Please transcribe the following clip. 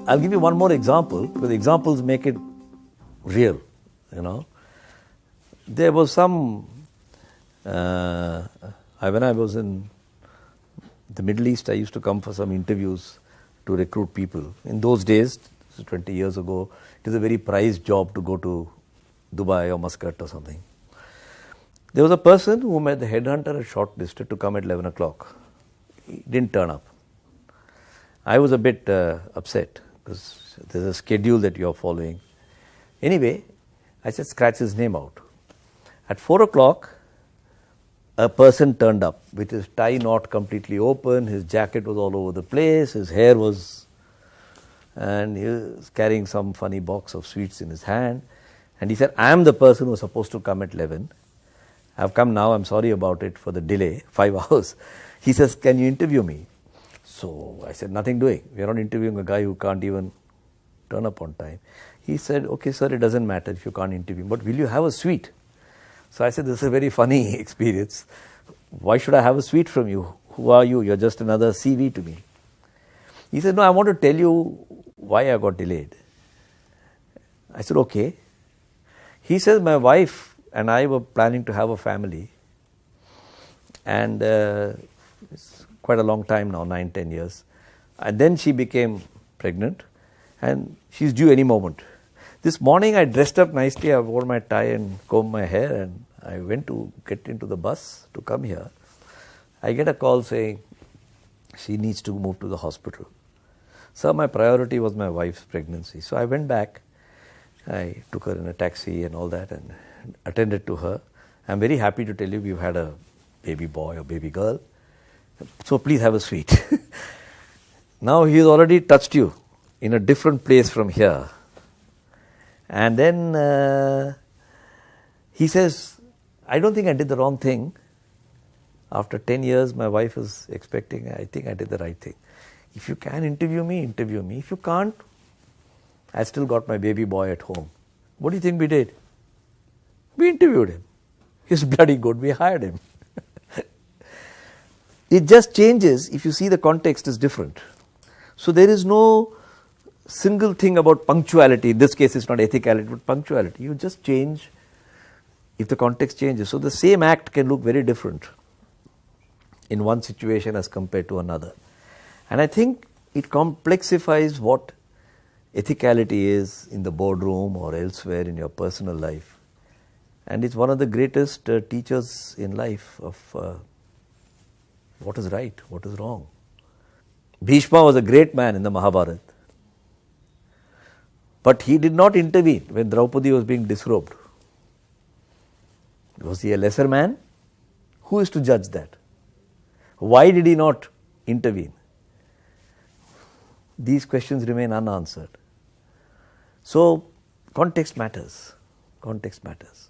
I'll give you one more example, because examples make it real, you know. There was some, when I was in the Middle East, I used to come for some interviews to recruit people. In those days, 20 years ago, it was a very prized job to go to Dubai or Muscat or something. There was a person whom the headhunter had shortlisted to come at 11 o'clock. He didn't turn up. I was a bit upset because there's a schedule that you're following. Anyway, I said, scratch his name out. At 4 o'clock, a person turned up with his tie not completely open, his jacket was all over the place, his hair was, and he was carrying some funny box of sweets in his hand. And he said, I am the person who was supposed to come at 11. I've come now, I'm sorry about it for the delay, 5 hours. He says, can you interview me? So I said, nothing doing. We are not interviewing a guy who can't even turn up on time. He said, okay sir, it doesn't matter if you can't interview, but will you have a sweet? So I said, this is a very funny experience. Why should I have a sweet from you? Who are you? You're just another CV to me. He said, no, I want to tell you why I got delayed. I said, okay. He says, my wife and I were planning to have a family, and it's quite a long time now, 9-10 years. And then she became pregnant, and she's due any moment. This morning I dressed up nicely, I wore my tie and combed my hair, and I went to get into the bus to come here. I get a call saying she needs to move to the hospital. So my priority was my wife's pregnancy. So I went back, I took her in a taxi and all that and attended to her. I'm very happy to tell you we've had a baby boy or baby girl. So please have a sweet. Now he's already touched you in a different place from here. And then he says, I don't think I did the wrong thing. After 10 years, my wife is expecting, I think I did the right thing. If you can interview me, interview me. If you can't, I still got my baby boy at home. What do you think we did? We interviewed him. He's bloody good, we hired him. It just changes if you see the context is different. So there is no single thing about punctuality. In this case, it's not ethicality, but punctuality. You just change if the context changes. So the same act can look very different in one situation as compared to another. And I think it complexifies what ethicality is in the boardroom or elsewhere in your personal life. And it's one of the greatest teachers in life of what is right, what is wrong. Bhishma was a great man in the Mahabharata. But he did not intervene when Draupadi was being disrobed. Was he a lesser man? Who is to judge that? Why did he not intervene? These questions remain unanswered. So, context matters. Context matters.